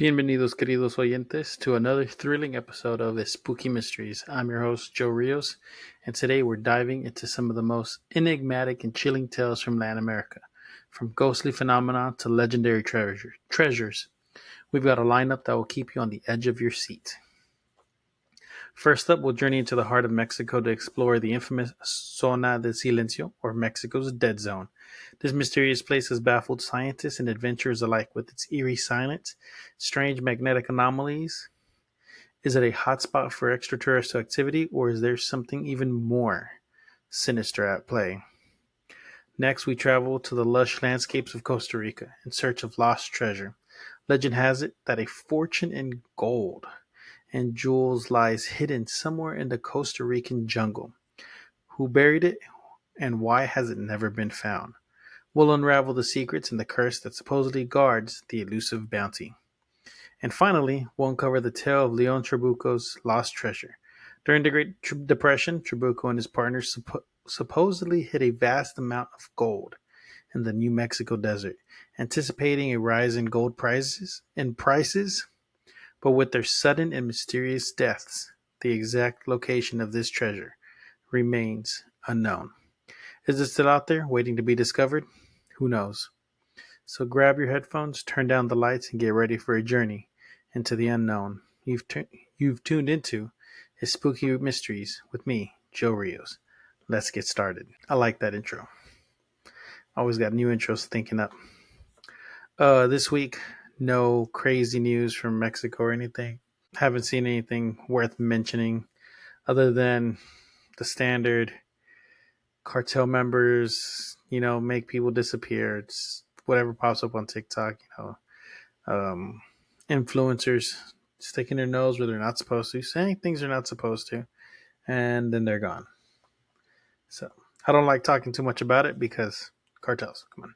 Bienvenidos, queridos oyentes, to another thrilling episode of Espooky Mysteries. I'm your host, Joerios, and today we're diving into some of the most enigmatic and chilling tales from Latin America. From ghostly phenomena to legendary treasures, we've got a lineup that will keep you on the edge of your seat. First up, we'll journey into the heart of Mexico to explore the infamous Zona de Silencio, or Mexico's Dead Zone. This mysterious place has baffled scientists and adventurers alike with its eerie silence, strange magnetic anomalies. Is it a hotspot for extraterrestrial activity, or is there something even more sinister at play? Next, we travel to the lush landscapes of Costa Rica in search of lost treasure. Legend has it that a fortune in gold and jewels lies hidden somewhere in the Costa Rican jungle. Who buried it, and why has it never been found? We'll unravel the secrets and the curse that supposedly guards the elusive bounty. And finally, we'll uncover the tale of León Trabuco's lost treasure. During the Great Depression, Trabuco and his partners supposedly hid a vast amount of gold in the New Mexico desert, anticipating a rise in gold prices. But with their sudden and mysterious deaths, the exact location of this treasure remains unknown. Is it still out there, waiting to be discovered? Who knows? So grab your headphones, turn down the lights, and get ready for a journey into the unknown. You've tuned into Espooky Mysteries with me, Joerios. Let's get started. I like that intro. Always got new intros thinking up. This week, no crazy news from Mexico or anything. Haven't seen anything worth mentioning other than the standard cartel members, make people disappear. It's whatever pops up on TikTok, influencers sticking their nose where they're not supposed to, saying things they're not supposed to, and then they're gone. So I don't like talking too much about it because cartels, come on.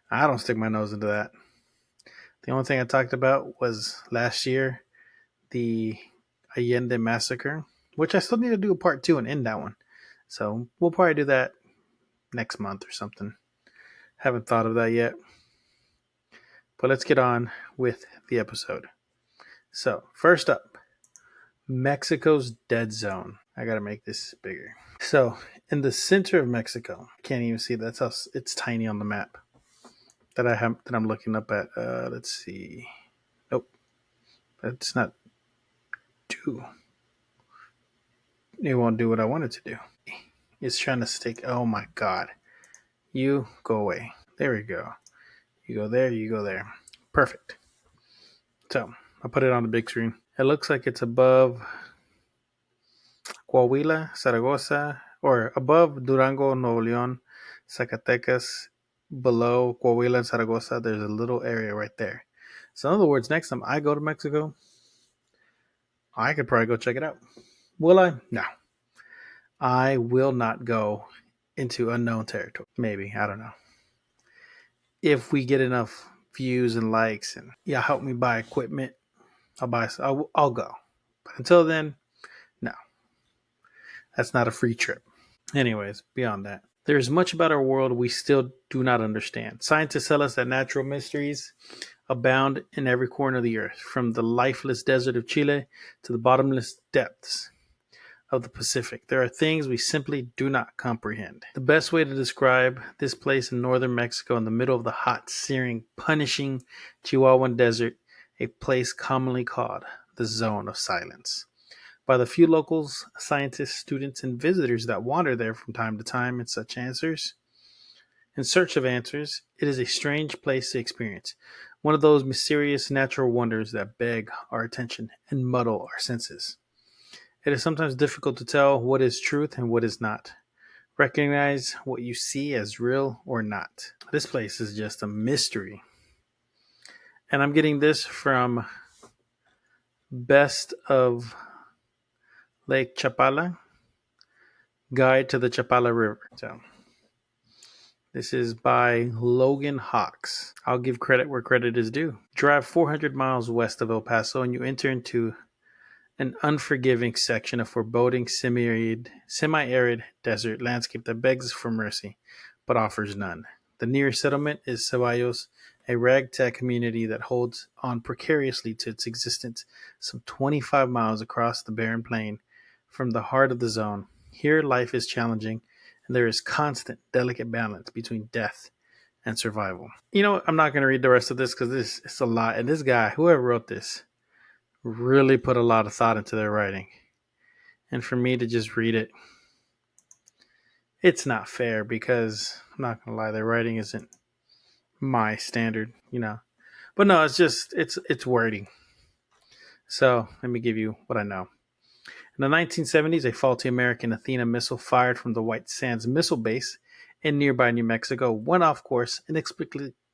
I don't stick my nose into that. The only thing I talked about was last year, the Allende massacre, which I still need to do a part 2 and end that one. So we'll probably do that next month or something. Haven't thought of that yet. But let's get on with the episode. So, first up, Mexico's Dead Zone. I gotta make this bigger. So, in the center of Mexico, can't even see that's how it's tiny on the map that I'm looking up at. Let's see. Nope, that's not do. It won't do what I wanted to do. It's trying to stick. Oh my god! You go away. There we go. You go there. You go there. Perfect. So I'll put it on the big screen. It looks like it's above Coahuila, Zaragoza, or above Durango, Nuevo León, Zacatecas, below Coahuila and Zaragoza. There's a little area right there. So in other words, next time I go to Mexico, I could probably go check it out. Will I? No. I will not go into unknown territory. Maybe. I don't know. If we get enough views and likes and help me buy equipment, I'll go. But until then, no. That's not a free trip. Anyways, beyond that, there is much about our world we still do not understand. Scientists tell us that natural mysteries abound in every corner of the earth, from the lifeless desert of Chile to the bottomless depths of the Pacific. There are things we simply do not comprehend. The best way to describe this place in northern Mexico, in the middle of the hot, searing, punishing Chihuahuan desert, a place commonly called the Zone of Silence. By the few locals, scientists, students, and visitors that wander there from time to time in search of answers, it is a strange place to experience. One of those mysterious natural wonders that beg our attention and muddle our senses. It is sometimes difficult to tell what is truth and what is not. Recognize what you see as real or not. This place is just a mystery. And I'm getting this from Best of Lake Chapala, Guide to the Chapala River. So this is by Logan Hawks. I'll give credit where credit is due. Drive 400 miles west of El Paso and you enter into an unforgiving section of foreboding semi-arid desert landscape that begs for mercy, but offers none. The nearest settlement is Ceballos, a ragtag community that holds on precariously to its existence some 25 miles across the barren plain from the heart of the zone. Here, life is challenging, and there is constant, delicate balance between death and survival. I'm not going to read the rest of this because this is a lot. And this guy, whoever wrote this, really put a lot of thought into their writing. And for me to just read it, it's not fair because I'm not going to lie, their writing isn't my standard. But no, it's wording. So let me give you what I know. In the 1970s, a faulty American Athena missile fired from the White Sands Missile Base in nearby New Mexico went off course and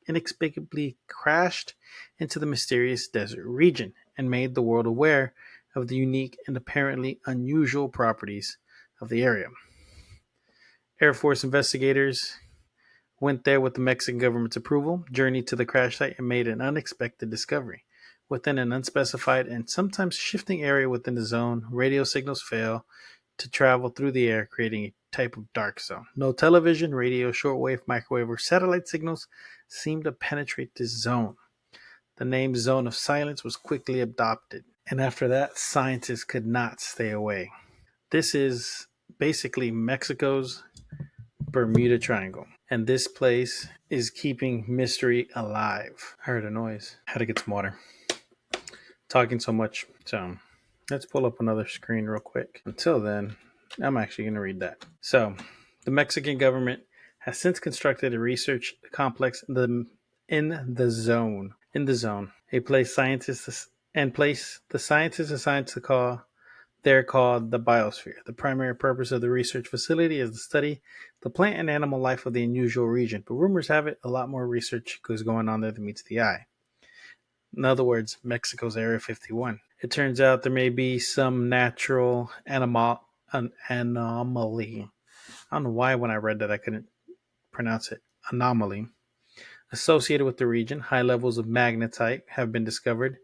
inexplicably crashed into the mysterious desert region and made the world aware of the unique and apparently unusual properties of the area. Air Force investigators went there with the Mexican government's approval, journeyed to the crash site, and made an unexpected discovery. Within an unspecified and sometimes shifting area within the zone, radio signals fail to travel through the air, creating a type of dark zone. No television, radio, shortwave, microwave, or satellite signals seem to penetrate this zone. The name Zone of Silence was quickly adopted, and after that, scientists could not stay away. This is basically Mexico's Bermuda Triangle. And this place is keeping mystery alive. I heard a noise. Had to get some water. Talking so much. So let's pull up another screen real quick. Until then, I'm actually going to read that. So the Mexican government has since constructed a research complex in the zone. A place the scientists assigned to call they're called the biosphere. The primary purpose of the research facility is to study the plant and animal life of the unusual region, but rumors have it a lot more research is going on there than meets the eye. In other words, Mexico's Area 51. It turns out there may be some natural anomaly. I don't know why when I read that I couldn't pronounce it. Anomaly. Associated with the region, high levels of magnetite have been discovered,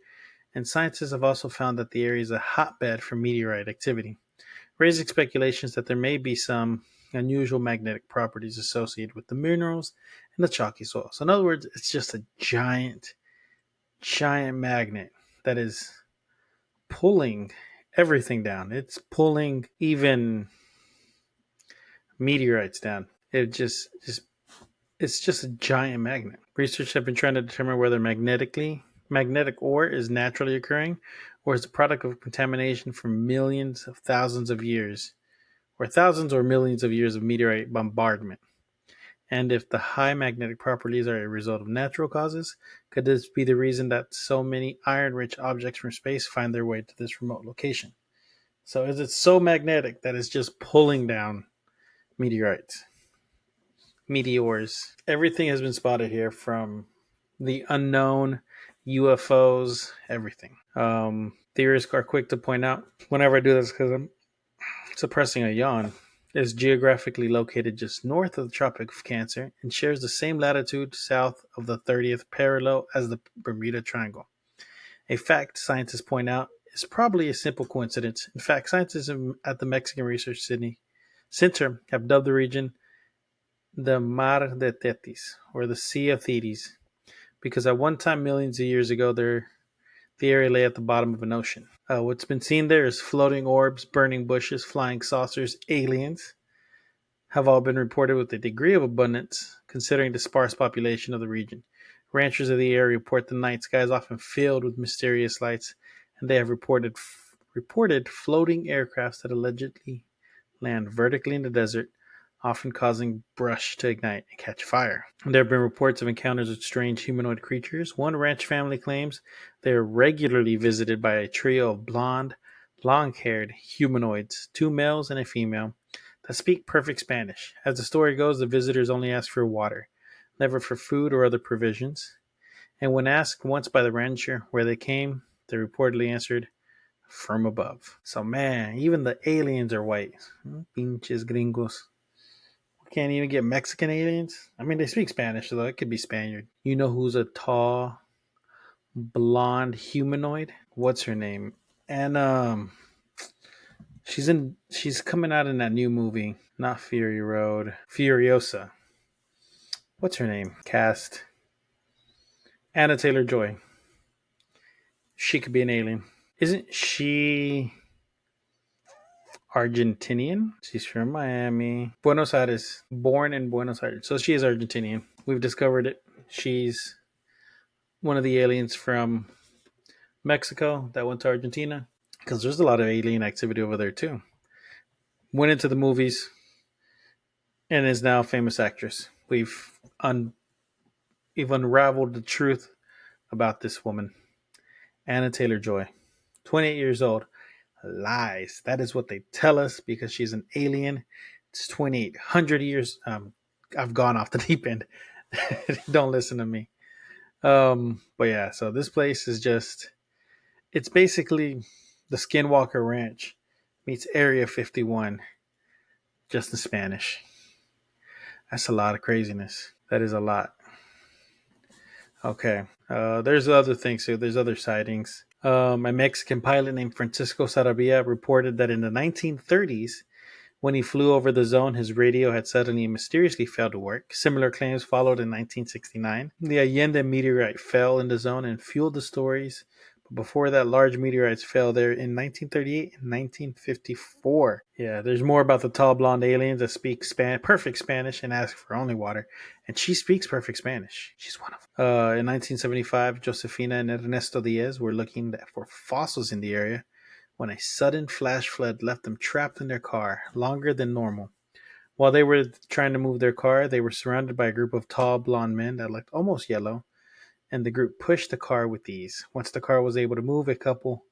and scientists have also found that the area is a hotbed for meteorite activity, raising speculations that there may be some unusual magnetic properties associated with the minerals and the chalky soil. So in other words, it's just a giant magnet that is pulling everything down. It's pulling even meteorites down. It's just a giant magnet. Research have been trying to determine whether magnetic ore is naturally occurring or is the product of contamination from millions of thousands of years or thousands or millions of years of meteorite bombardment. And if the high magnetic properties are a result of natural causes, could this be the reason that so many iron-rich objects from space find their way to this remote location? So is it so magnetic that it's just pulling down meteors? Everything has been spotted here, from the unknown, UFOs, everything. Theorists are quick to point out, whenever I do this because I'm suppressing a yawn, is geographically located just north of the Tropic of Cancer and shares the same latitude south of the 30th parallel as the Bermuda Triangle. A fact scientists point out is probably a simple coincidence. In fact, scientists at the Mexican Research Center have dubbed the region the Mar de Tetis, or the Sea of Thetis, because at one time, millions of years ago, the area lay at the bottom of an ocean. What's been seen there is floating orbs, burning bushes, flying saucers, aliens, have all been reported with a degree of abundance, considering the sparse population of the region. Ranchers of the area report the night sky is often filled with mysterious lights, and they have reported floating aircrafts that allegedly land vertically in the desert, often causing brush to ignite and catch fire. There have been reports of encounters with strange humanoid creatures. One ranch family claims they are regularly visited by a trio of long-haired humanoids, 2 males and a female, that speak perfect Spanish. As the story goes, the visitors only ask for water, never for food or other provisions. And when asked once by the rancher where they came, they reportedly answered, from above. So man, even the aliens are white. Pinches gringos. Can't even get Mexican aliens? I mean, they speak Spanish, so it could be Spaniard. You know who's a tall, blonde humanoid? What's her name? And she's coming out in that new movie, not Fury Road, Furiosa. What's her name? Cast. Anna Taylor-Joy. She could be an alien. Isn't she Argentinian? She's from Miami. Buenos Aires. Born in Buenos Aires. So she is Argentinian. We've discovered it. She's one of the aliens from Mexico that went to Argentina. Because there's a lot of alien activity over there too. Went into the movies and is now a famous actress. We've unraveled the truth about this woman, Anna Taylor-Joy, 28 years old. Lies. That is what they tell us because she's an alien. It's 2,800 years. I've gone off the deep end. Don't listen to me. But yeah, so this place is it's basically the Skinwalker Ranch meets Area 51, just in Spanish. That's a lot of craziness. That is a lot. Okay. There's other things too. There's other sightings. A Mexican pilot named Francisco Sarabia reported that in the 1930s, when he flew over the zone, his radio had suddenly and mysteriously failed to work. Similar claims followed in 1969. The Allende meteorite fell in the zone and fueled the stories. But before that, large meteorites fell there in 1938 and 1954. Yeah, there's more about the tall blonde aliens that speak perfect Spanish and ask for only water. And she speaks perfect Spanish. She's one of them. In 1975, Josefina and Ernesto Diaz were looking for fossils in the area when a sudden flash flood left them trapped in their car longer than normal. While they were trying to move their car, they were surrounded by a group of tall blonde men that looked almost yellow, and the group pushed the car with ease. Once the car was able to move, the couple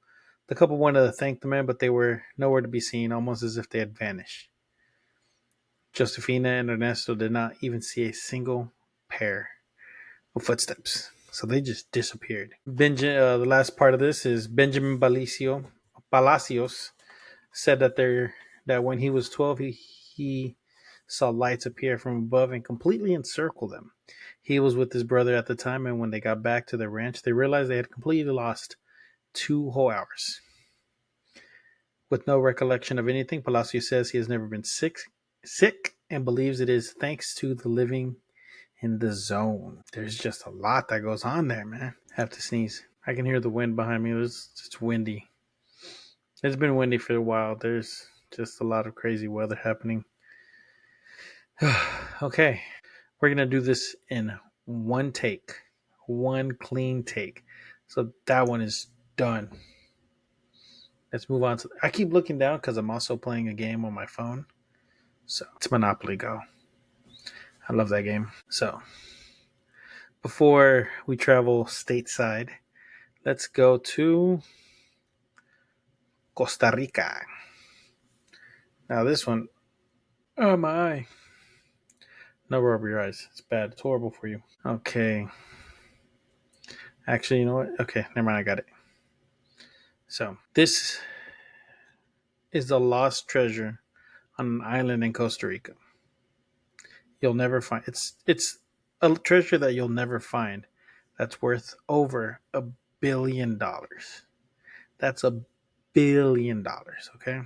wanted to thank the men, but they were nowhere to be seen, almost as if they had vanished. Josefina and Ernesto did not even see a single pair of footsteps, so they just disappeared. The last part of this is Benjamin Palacios said that when he was 12, he saw lights appear from above and completely encircle them. He was with his brother at the time, and when they got back to their ranch, they realized they had completely lost 2 whole hours. With no recollection of anything, Palacios says he has never been sick and believes it is thanks to the living in the zone. There's just a lot that goes on there, man. I have to sneeze. I can hear the wind behind me. It's windy. It's been windy for a while. There's just a lot of crazy weather happening. Okay. We're going to do this in one take. One clean take. So that one is done. Let's move on to... I keep looking down because I'm also playing a game on my phone. So it's Monopoly Go. I love that game. So before we travel stateside, let's go to Costa Rica. Now this one... Oh my eye. No, rub your eyes. It's bad. It's horrible for you. Okay. Actually, you know what? Okay, never mind. I got it. So, this is the lost treasure on an island in Costa Rica. You'll never find it's a treasure that you'll never find that's worth over $1 billion. That's $1 billion, okay?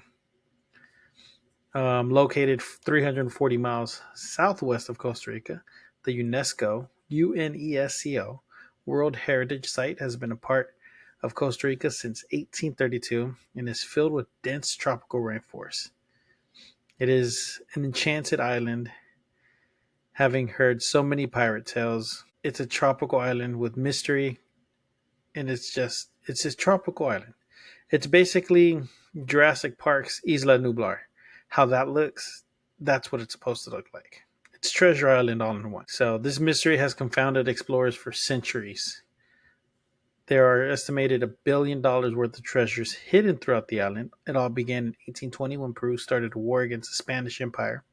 Located 340 miles southwest of Costa Rica, the UNESCO World Heritage Site has been a part of Costa Rica since 1832 and is filled with dense tropical rainforests. It is an enchanted island, having heard so many pirate tales. It's a tropical island with mystery, and it's just tropical island. It's basically Jurassic Park's Isla Nublar. How that looks, that's what it's supposed to look like. It's Treasure Island all in one. So this mystery has confounded explorers for centuries. There are estimated $1 billion worth of treasures hidden throughout the island. It all began in 1820 when Peru started a war against the Spanish Empire,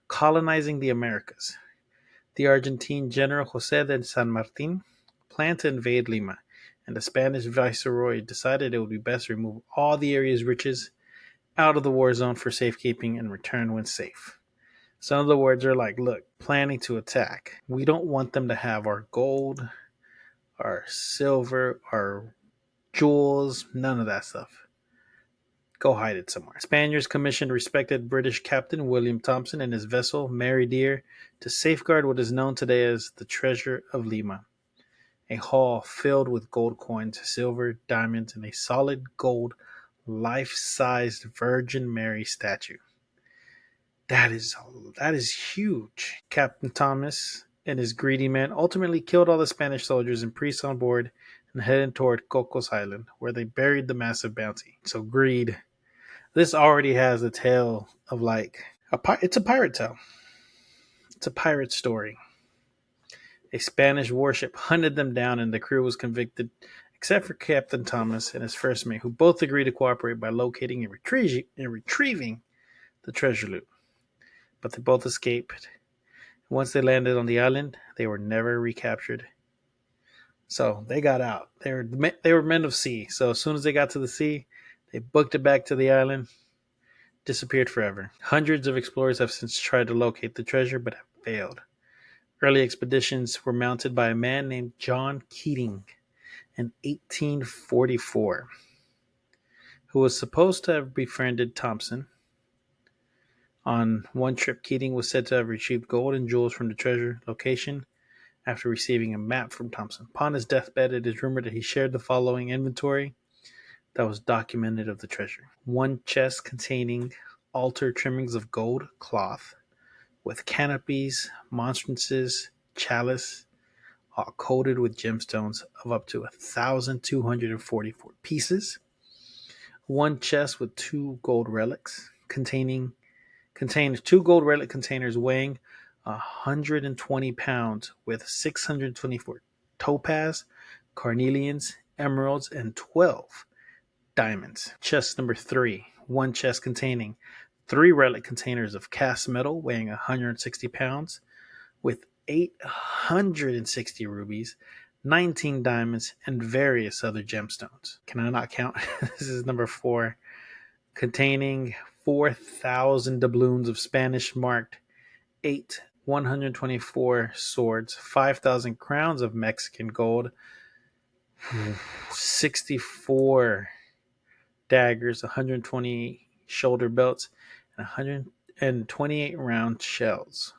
colonizing the Americas. The Argentine general José de San Martín planned to invade Lima, and the Spanish viceroy decided it would be best to remove all the area's riches out of the war zone for safekeeping and return when safe. Some of the words are like, look, planning to attack. We don't want them to have our gold, our silver, our jewels, none of that stuff. Go hide it somewhere. Spaniards commissioned respected British captain William Thompson and his vessel Mary Dear to safeguard what is known today as the Treasure of Lima. a hall filled with gold coins, silver, diamonds, and a solid gold life-sized Virgin Mary statue. That is huge. Captain Thomas and his greedy men ultimately killed all the Spanish soldiers and priests on board and headed toward Cocos Island, where they buried the massive bounty. So greed. This already has a tale of like it's a pirate tale. It's a pirate story. A Spanish warship hunted them down, and the crew was convicted, except for Captain Thomas and his first mate, who both agreed to cooperate by locating and retrieving the treasure loot. But they both escaped. Once they landed on the island, they were never recaptured. So they got out. They were men of sea. So as soon as they got to the sea, they booked it back to the island, disappeared forever. Hundreds of explorers have since tried to locate the treasure, but have failed. Early expeditions were mounted by a man named John Keating in 1844, who was supposed to have befriended Thompson. On one trip, Keating was said to have retrieved gold and jewels from the treasure location after receiving a map from Thompson. Upon his deathbed, it is rumored that he shared the following inventory that was documented of the treasure. One chest containing altar trimmings of gold cloth with canopies, monstrances, chalice, all coated with gemstones of up to 1,244 pieces. One chest with 2 gold relics contained 2 gold relic containers weighing 120 pounds with 624 topaz, carnelians, emeralds, and 12 diamonds. Chest number 3. One chest containing 3 relic containers of cast metal weighing 160 pounds with 860 rubies, 19 diamonds, and various other gemstones. Can I not count? This is number 4. Containing 4,000 doubloons of Spanish marked 8 124 swords, 5,000 crowns of Mexican gold, 64 daggers, 120 shoulder belts, and 128 round shields.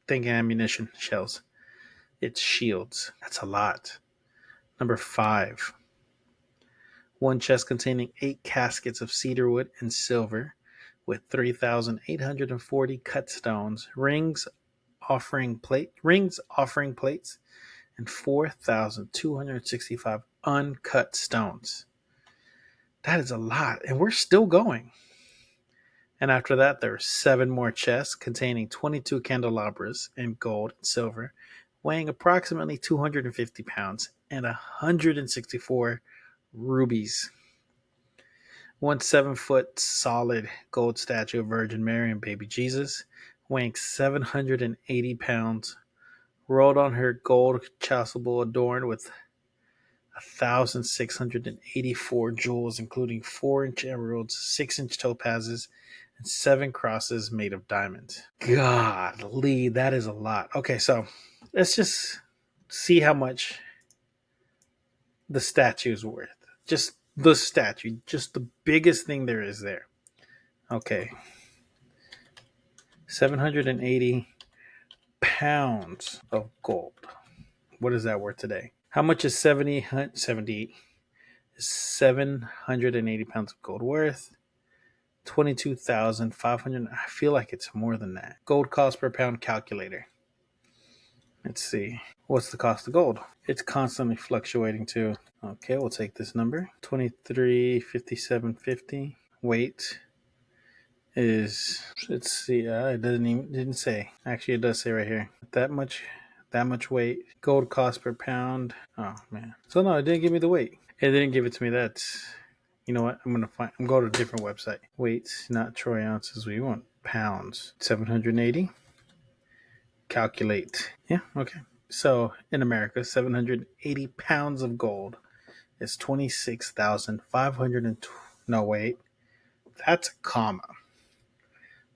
Think ammunition shells. It's shields. That's a lot. Number 5. One chest containing 8 caskets of cedarwood and silver with 3,840 cut stones, rings, offering plates, and 4,265 uncut stones. That is a lot, and we're still going. And after that, there are 7 more chests containing 22 candelabras in gold and silver, weighing approximately 250 pounds, and 164 rubies. One 7-foot solid gold statue of Virgin Mary and Baby Jesus, weighing 780 pounds, rolled on her gold chasuble adorned with 1,684 jewels, including 4-inch emeralds, 6-inch topazes, and 7 crosses made of diamonds. Golly, that is a lot. Okay, so let's just see how much the statue is worth. Just the statue, just the biggest thing there is there. Okay. 780 pounds of gold. What is that worth today? How much is 780 pounds of gold worth? 22,500. I feel like it's more than that. Gold cost per pound calculator. Let's see. What's the cost of gold? It's constantly fluctuating too. Okay, we'll take this number. 2357.50. Weight is, let's see, it didn't say. Actually, it does say right here. That much weight. Gold cost per pound. Oh man. So no, it didn't give me the weight. It didn't give it to me. That's, you know what? I'm going to a different website. Weights, not troy ounces. We want pounds. 780. Calculate. Yeah, okay. So in America, 780 pounds of gold is 26,500. No, wait. That's a comma.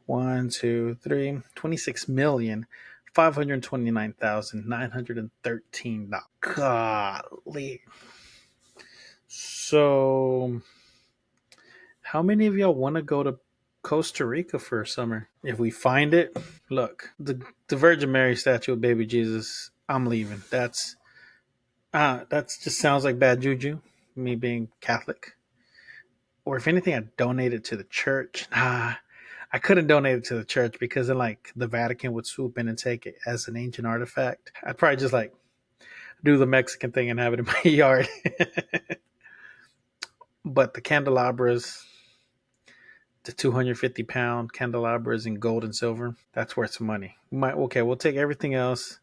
1, 2, 3. 26,529,913. Golly. So, how many of y'all want to go to Costa Rica for summer? If we find it, look, the Virgin Mary statue of Baby Jesus I'm leaving. That's just sounds like bad juju. Me being Catholic, or if anything, I donate it to the church. I couldn't donate it to the church because then like the Vatican would swoop in and take it as an ancient artifact. I'd probably just like do the Mexican thing and have it in my yard. But the candelabras, the 250-pound candelabras in gold and silver, that's worth some money. We'll take everything else.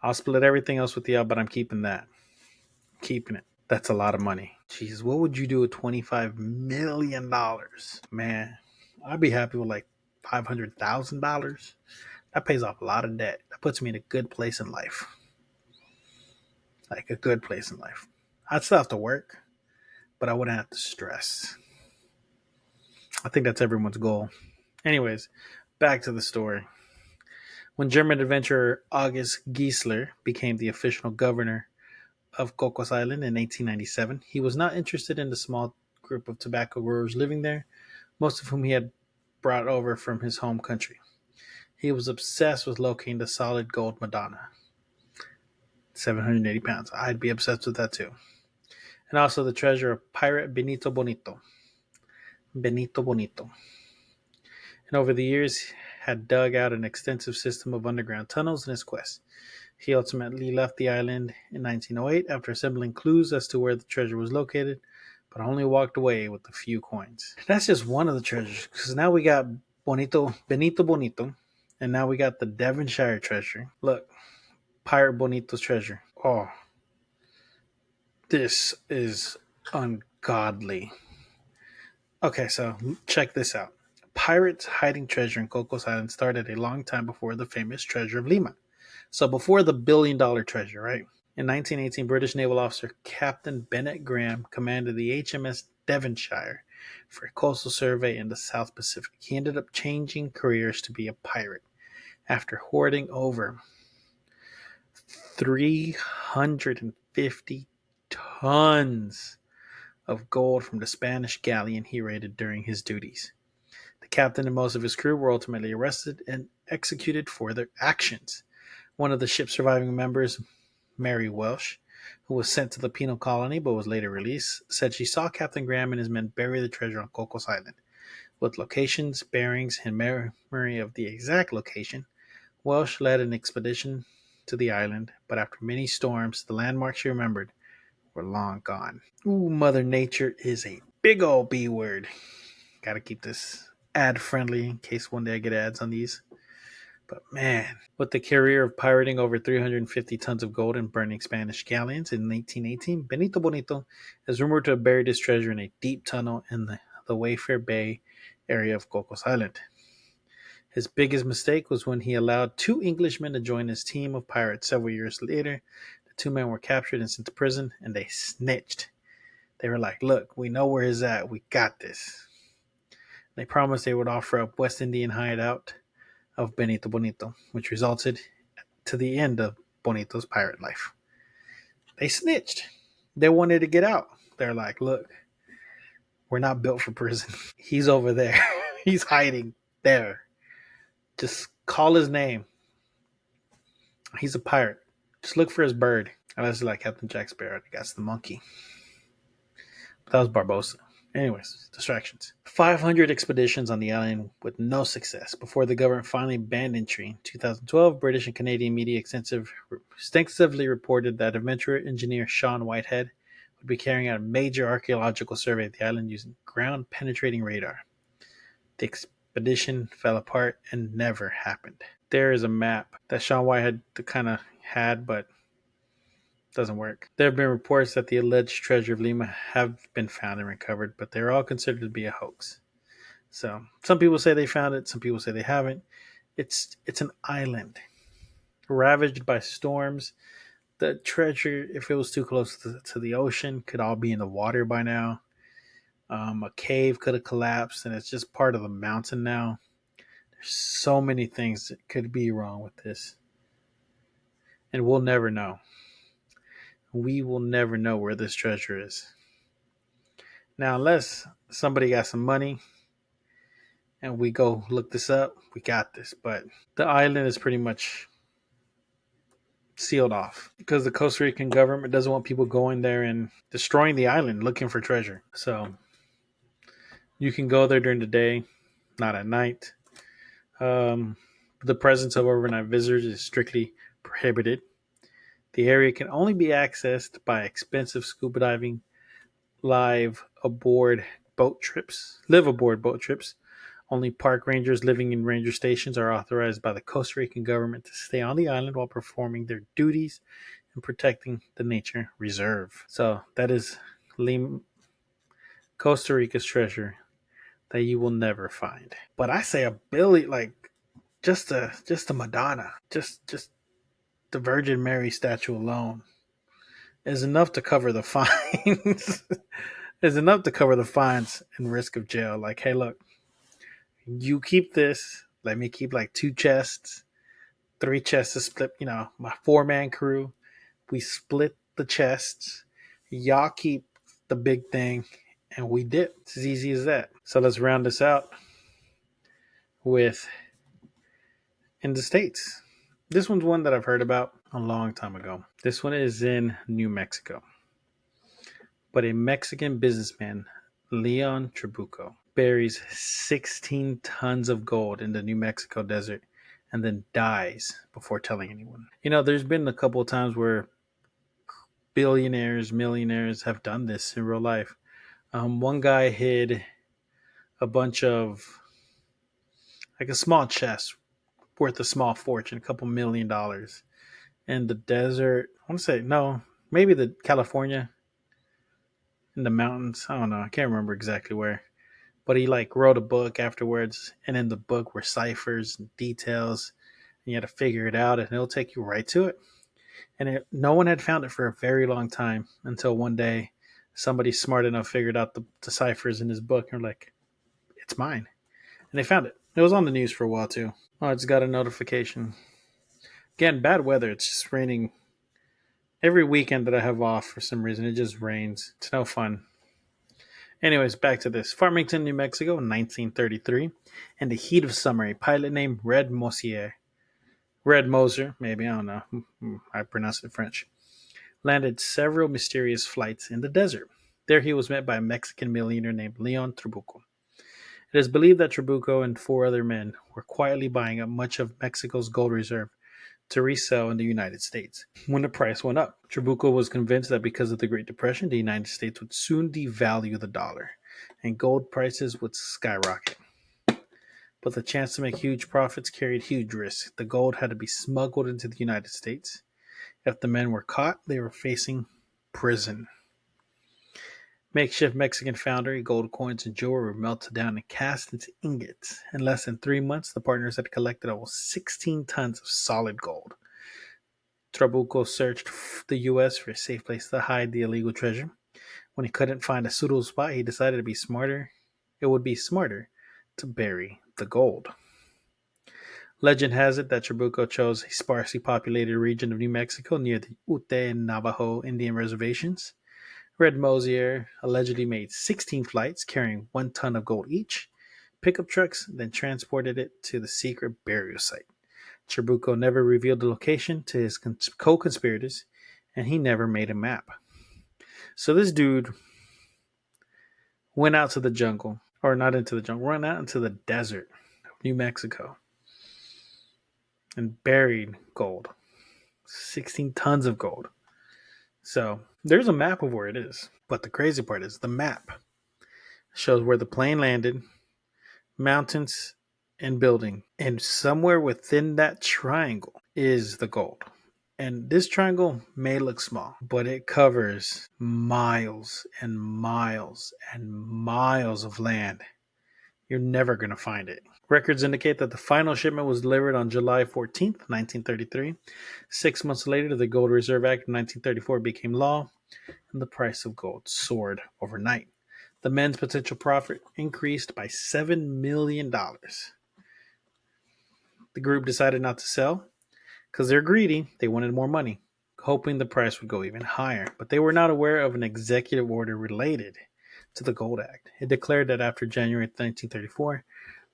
I'll split everything else with y'all, but I'm keeping that. Keeping it. That's a lot of money. Jeez, what would you do with $25 million? Man, I'd be happy with like $500,000. That pays off a lot of debt. That puts me in a good place in life. Like a good place in life. I'd still have to work, but I wouldn't have to stress. I think that's everyone's goal. Anyways, back to the story. When German adventurer August Giesler became the official governor of Cocos Island in 1897, he was not interested in the small group of tobacco growers living there, most of whom he had brought over from his home country. He was obsessed with locating the solid gold Madonna, 780 pounds. I'd be obsessed with that too. And also the treasure of pirate Benito Bonito. Benito Bonito. And over the years had dug out an extensive system of underground tunnels in his quest. He ultimately left the island in 1908 after assembling clues as to where the treasure was located, but only walked away with a few coins. That's just one of the treasures, because now we got Benito Bonito, and now we got the Devonshire treasure. Look, Pirate Bonito's treasure. Oh, this is ungodly. Okay, so check this out. Pirates hiding treasure in Cocos Island started a long time before the famous treasure of Lima. So before the $1 billion treasure, right? In 1918, British naval officer Captain Bennett Graham commanded the HMS Devonshire for a coastal survey in the South Pacific. He ended up changing careers to be a pirate after hoarding over 350 tons of gold from the Spanish galleon he raided during his duties. The captain and most of his crew were ultimately arrested and executed for their actions. One of the ship's surviving members, Mary Welsh, who was sent to the penal colony but was later released, said she saw Captain Graham and his men bury the treasure on Cocos Island. With locations, bearings, and memory of the exact location, Welsh led an expedition to the island, but after many storms, the landmarks she remembered were long gone. Ooh, Mother Nature is a big old B word. Gotta keep this ad friendly in case one day I get ads on these. But man, with the career of pirating over 350 tons of gold and burning Spanish galleons in 1918, Benito Bonito is rumored to have buried his treasure in a deep tunnel in the Wayfair Bay area of Cocos Island. His biggest mistake was when he allowed two Englishmen to join his team of pirates. Several years later, the two men were captured and sent to prison, and they snitched. They were like, look, we know where he's at. We got this. They promised they would offer up West Indian hideout of Benito Bonito, which resulted to the end of Bonito's pirate life. They snitched. They wanted to get out. They're like, look, we're not built for prison. He's over there. He's hiding there. Just call his name. He's a pirate. Just look for his bird. Unless like Captain Jack Sparrow. That's the monkey. But that was Barbossa. Anyways, distractions. 500 expeditions on the island with no success before the government finally banned entry. In 2012, British and Canadian media extensively reported that adventurer engineer Sean Whitehead would be carrying out a major archaeological survey of the island using ground-penetrating radar. The expedition fell apart and never happened. There is a map that Sean Whitehead kind of had, but doesn't work. There have been reports that the alleged treasure of Lima have been found and recovered, but they're all considered to be a hoax. So some people say they found it, some people say they haven't. It's an island ravaged by storms. The treasure, if it was too close to the ocean, could all be in the water by now. A cave could have collapsed, and it's just part of the mountain now. There's so many things that could be wrong with this, and we'll never know. We will never know where this treasure is. Now, unless somebody got some money and we go look this up, we got this. But the island is pretty much sealed off because the Costa Rican government doesn't want people going there and destroying the island looking for treasure. So you can go there during the day, not at night. Um, the presence of overnight visitors is strictly prohibited. The area can only be accessed by expensive scuba diving, live aboard boat trips. Only park rangers living in ranger stations are authorized by the Costa Rican government to stay on the island while performing their duties and protecting the nature reserve. So that is Costa Rica's treasure that you will never find. But I say just a Madonna, just the Virgin Mary statue alone is enough to cover the fines. Is enough to cover the fines and risk of jail. Like, hey, look, you keep this. Let me keep like two chests, three chests to split. My 4-man crew. We split the chests. Y'all keep the big thing, and we dip. It's as easy as that. So let's round this out with in the States. This one's one that I've heard about a long time ago. This one is in New Mexico. But a Mexican businessman, León Trabuco, buries 16 tons of gold in the New Mexico desert and then dies before telling anyone. There's been a couple of times where billionaires, millionaires have done this in real life. One guy hid a bunch of, like a small chest worth a small fortune, a couple $1,000,000 in the desert. I want to say, no, maybe the California in the mountains. I don't know. I can't remember exactly where. But he wrote a book afterwards, and in the book were ciphers and details, and you had to figure it out, and it'll take you right to it. And no one had found it for a very long time until one day somebody smart enough figured out the ciphers in his book, and were like, it's mine. And they found it. It was on the news for a while too. Oh, I just got a notification. Again, bad weather. It's just raining every weekend that I have off for some reason. It just rains. It's no fun. Anyways, back to this. Farmington, New Mexico, 1933. In the heat of summer, a pilot named Red Moser, maybe, I don't know. I pronounce it French, landed several mysterious flights in the desert. There he was met by a Mexican millionaire named León Trabuco. It is believed that Trabuco and 4 other men were quietly buying up much of Mexico's gold reserve to resell in the United States. When the price went up, Trabuco was convinced that because of the Great Depression, the United States would soon devalue the dollar and gold prices would skyrocket. But the chance to make huge profits carried huge risks. The gold had to be smuggled into the United States. If the men were caught, they were facing prison. Makeshift Mexican foundry, gold coins, and jewelry were melted down and cast into ingots. In less than 3 months, the partners had collected almost 16 tons of solid gold. Trabuco searched the U.S. for a safe place to hide the illegal treasure. When he couldn't find a suitable spot, he decided it would be smarter to bury the gold. Legend has it that Trabuco chose a sparsely populated region of New Mexico near the Ute and Navajo Indian reservations. Red Mosier allegedly made 16 flights carrying 1 ton of gold each, pickup trucks, then transported it to the secret burial site. Trabuco never revealed the location to his co-conspirators, and he never made a map. So this dude went out to the jungle, or not into the jungle, went out into the desert of New Mexico and buried gold. 16 tons of gold. So there's a map of where it is. But the crazy part is the map shows where the plane landed, mountains, and building. And somewhere within that triangle is the gold. And this triangle may look small, but it covers miles and miles and miles of land. You're never going to find it. Records indicate that the final shipment was delivered on July 14th, 1933. 6 months later, the Gold Reserve Act of 1934 became law, and the price of gold soared overnight. The men's potential profit increased by $7 million. The group decided not to sell because they're greedy. They wanted more money, hoping the price would go even higher. But they were not aware of an executive order related to the Gold Act. It declared that after January 1934,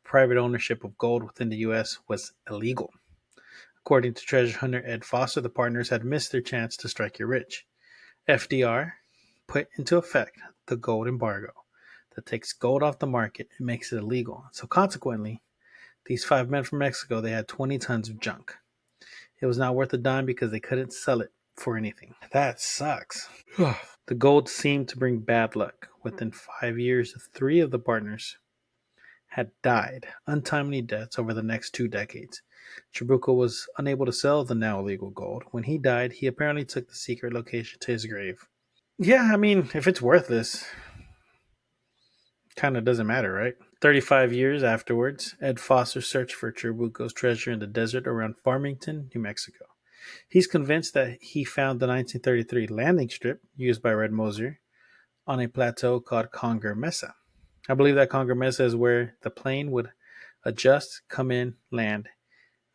private ownership of gold within the U.S. was illegal. According to treasure hunter Ed Foster, the partners had missed their chance to strike it rich. FDR put into effect the gold embargo that takes gold off the market and makes it illegal. So consequently, these 5 men from Mexico, they had 20 tons of junk. It was not worth a dime because they couldn't sell it for anything. That sucks. The gold seemed to bring bad luck. Within 5 years, 3 of the partners had died untimely deaths over the next 2 decades. Trabuco was unable to sell the now illegal gold. When he died, he apparently took the secret location to his grave. Yeah, I mean, if it's worthless, kind of doesn't matter, right? 35 years afterwards, Ed Foster searched for Trabuco's treasure in the desert around Farmington, New Mexico. He's convinced that he found the 1933 landing strip used by Red Mosier on a plateau called Conger Mesa. I believe that Conger Mesa is where the plane would adjust, come in, land.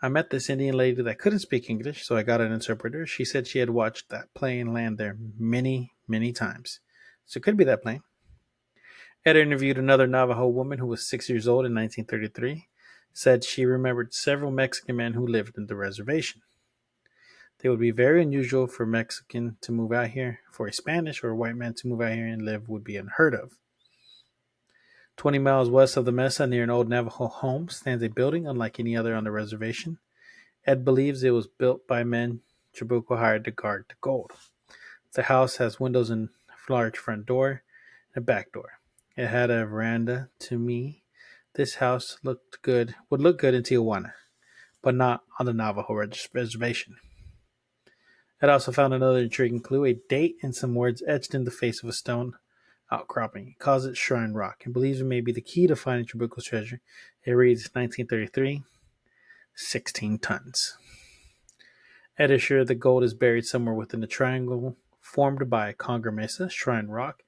I met this Indian lady that couldn't speak English, so I got an interpreter. She said she had watched that plane land there many, many times. So it could be that plane. Ed interviewed another Navajo woman who was 6 years old in 1933. Said she remembered several Mexican men who lived in the reservation. They would be very unusual for a Mexican to move out here. For a Spanish or a white man to move out here and live would be unheard of. 20 miles west of the mesa, near an old Navajo home, stands a building unlike any other on the reservation. Ed believes it was built by men Trabuco hired to guard the gold. The house has windows and a large front door and a back door. It had a veranda. To me, this house would look good in Tijuana, but not on the Navajo reservation. Ed also found another intriguing clue, a date and some words etched in the face of a stone outcropping. He calls it Shrine Rock and believes it may be the key to finding Trabuco's treasure. It reads 1933, 16 tons. Ed is sure the gold is buried somewhere within the triangle formed by Conger Mesa, Shrine Rock,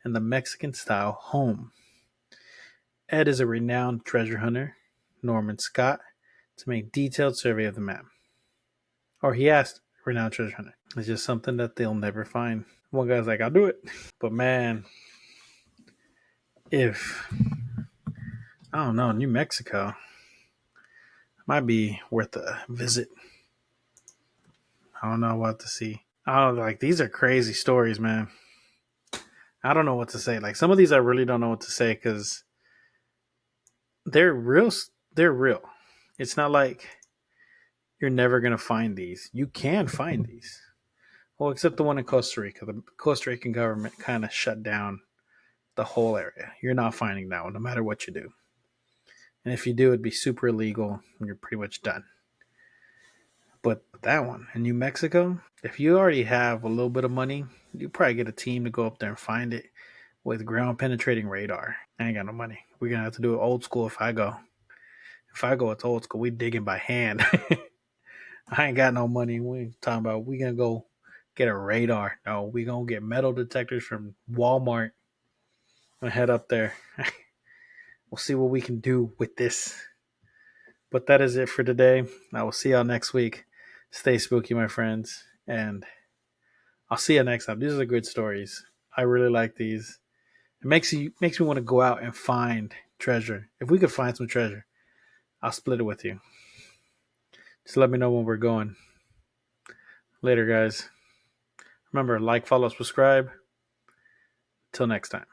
and the Mexican-style home. Ed is a renowned treasure hunter, Norman Scott, to make detailed survey of the map. Or he asked renowned treasure hunter. It's just something that they'll never find. One guy's like, I'll do it. But man, if, I don't know, New Mexico might be worth a visit. I don't know what to see. These are crazy stories, man. I don't know what to say. Like some of these I really don't know what to say because they're real. They're real. It's not like you're never going to find these. You can find these. Well, except the one in Costa Rica. The Costa Rican government kind of shut down the whole area. You're not finding that one, no matter what you do. And if you do, it'd be super illegal and you're pretty much done. But that one in New Mexico, if you already have a little bit of money, you probably get a team to go up there and find it with ground penetrating radar. I ain't got no money. We're going to have to do it old school if I go. If I go, it's old school. We digging by hand. I ain't got no money. We ain't talking about we going to go get a radar. No, we going to get metal detectors from Walmart and head up there. We'll see what we can do with this. But that is it for today. I will see y'all next week. Stay spooky, my friends. And I'll see you next time. These are good stories. I really like these. It makes me want to go out and find treasure. If we could find some treasure, I'll split it with you. Just let me know when we're going. Later, guys. Remember, like, follow, subscribe. Till next time.